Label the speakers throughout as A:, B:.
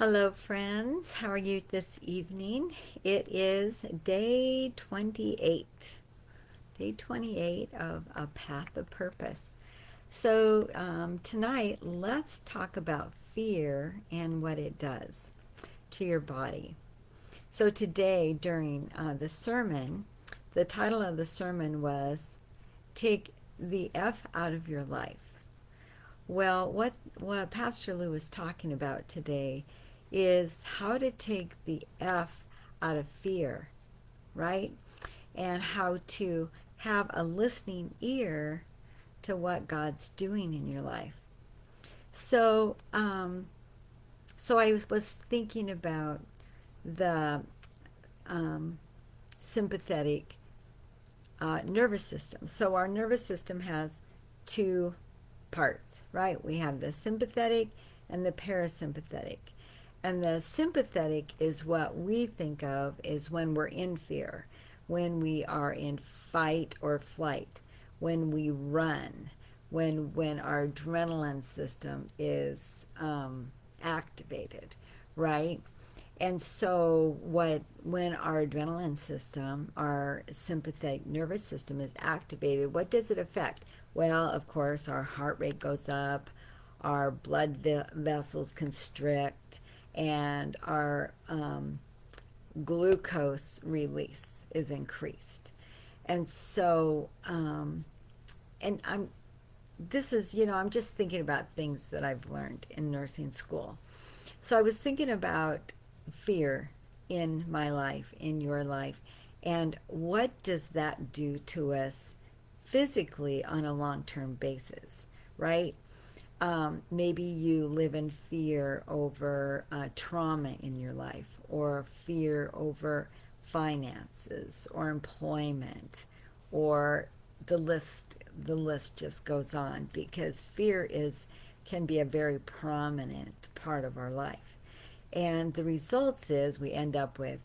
A: Hello, friends. How are you this evening? It is day 28. Day 28 of A Path of Purpose. So, tonight, let's talk about fear and what it does to your body. So, today, during the sermon, the title of the sermon was Take the F Out of Your Life. Well, what Pastor Lou is talking about today is how to take the F out of fear, right? And how to have a listening ear to what God's doing in your life. So, so I was thinking about the um, sympathetic nervous system. So our nervous system has two parts, right? We have the sympathetic and the parasympathetic. And the sympathetic is what we think of is when we're in fear, when we are in fight or flight, when we run, when our adrenaline system is activated, right? And so what when our adrenaline system, our sympathetic nervous system is activated, what does it affect? Well, of course, our heart rate goes up, our blood vessels constrict, and our glucose release is increased. And so, and I'm this is, I'm just thinking about things that I've learned in nursing school. So I was thinking about fear in my life, in your life, and what does that do to us physically on a long term basis, right? Maybe you live in fear over trauma in your life, or fear over finances, or employment, or the list just goes on, because fear is can be a very prominent part of our life. And the results is we end up with,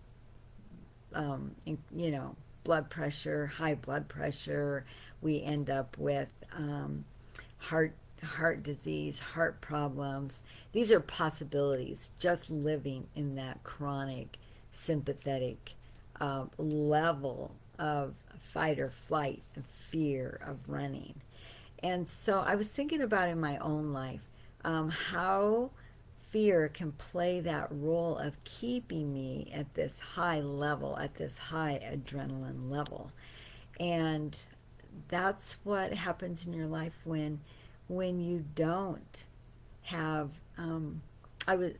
A: you know, blood pressure, high blood pressure. We end up with heart heart disease, heart problems. These are possibilities just living in that chronic sympathetic level of fight or flight, of fear, of running. And so I was thinking about in my own life how fear can play that role of keeping me at this high level, at this high adrenaline level. And that's what happens in your life when you don't have I was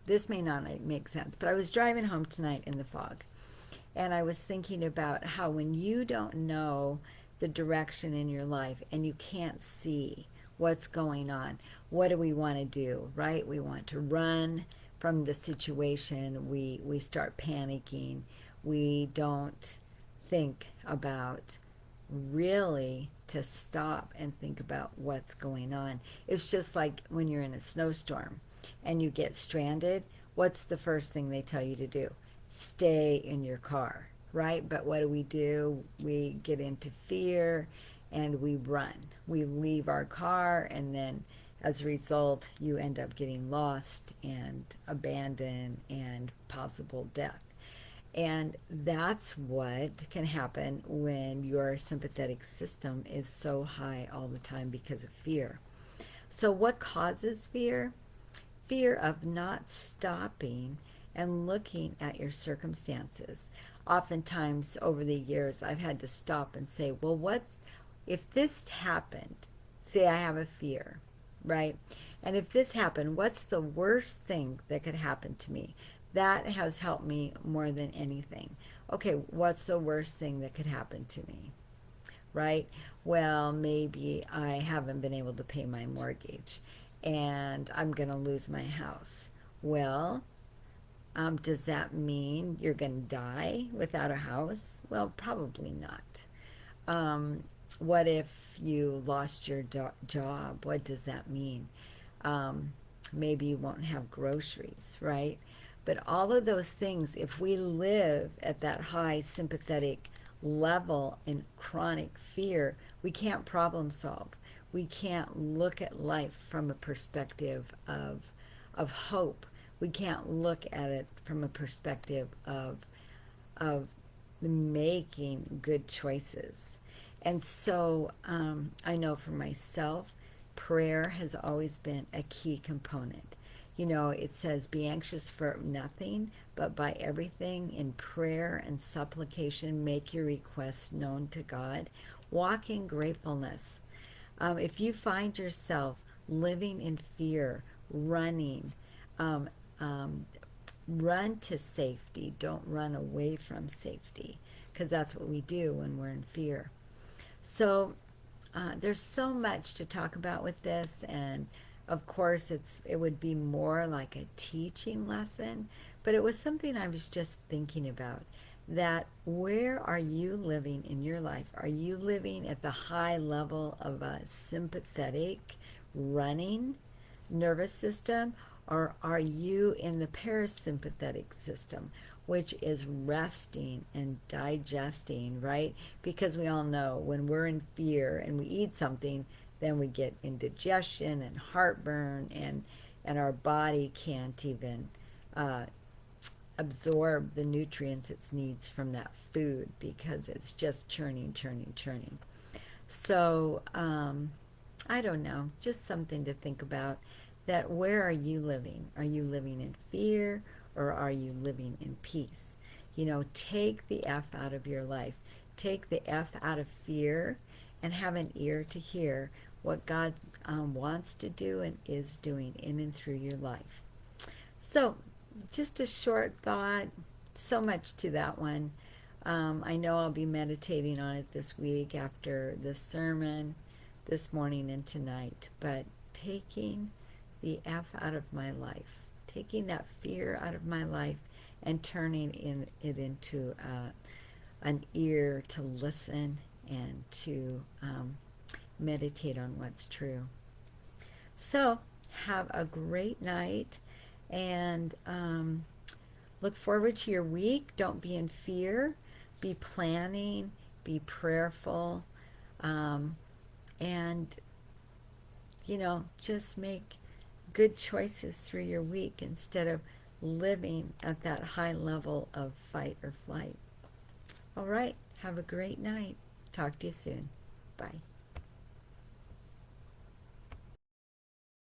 A: this may not make sense, but I was driving home tonight in the fog, and I was thinking about how when you don't know the direction in your life and you can't see what's going on, what do we want to do, right? We want to run from the situation. We start panicking. We don't think about really to stop and think about what's going on. It's just like when you're in a snowstorm and you get stranded, what's the first thing they tell you to do? Stay in your car, right? But what do? We get into fear and we run. We leave our car, and then as a result, you end up getting lost and abandoned and possible death. And that's what can happen when your sympathetic system is so high all the time because of fear. So, what causes fear? Fear of not stopping and looking at your circumstances. Oftentimes, over the years, I've had to stop and say, well, what's if this happened? Say I have a fear, right? And if this happened, what's the worst thing that could happen to me? That has helped me more than anything. Okay, what's the worst thing that could happen to me? Right? Well, maybe I haven't been able to pay my mortgage and I'm going to lose my house. Well, does that mean you're going to die without a house? Well, probably not. What if you lost your job? What does that mean? Um, Maybe you won't have groceries, right? But all of those things, if we live at that high sympathetic level in chronic fear, we can't problem solve. We can't look at life from a perspective of of hope. We can't look at it from a perspective of making good choices. And so I know for myself, prayer has always been a key component. You know, it says, be anxious for nothing, but by everything in prayer and supplication, make your requests known to God. Walk in gratefulness. If you find yourself living in fear, running, um, um, run to safety. Don't run away from safety, because that's what we do when we're in fear. So there's so much to talk about with this, and of course it would be more like a teaching lesson, but it was something I was just thinking about. That where are you living in your life? Are you living at the high level of a sympathetic running nervous system, or are you in the parasympathetic system, which is resting and digesting, right? Because we all know when we're in fear and we eat something, then we get indigestion and heartburn, and our body can't even uh, absorb the nutrients it needs from that food because it's just churning, churning, churning. So I don't know, just something to think about. That where are you living? Are you living in fear, or are you living in peace? You know, take the F out of your life. Take the F out of fear and have an ear to hear what God wants to do and is doing in and through your life. So, just a short thought, so much to that one. I know I'll be meditating on it this week after this sermon, this morning and tonight, but taking the F out of my life, taking that fear out of my life and turning it into an ear to listen and to meditate on what's true. So, have a great night, and look forward to your week. Don't be in fear. Be planning. Be prayerful. Um, and, you know, just make good choices through your week instead of living at that high level of fight or flight. All right. Have a great night. Talk to you soon. Bye.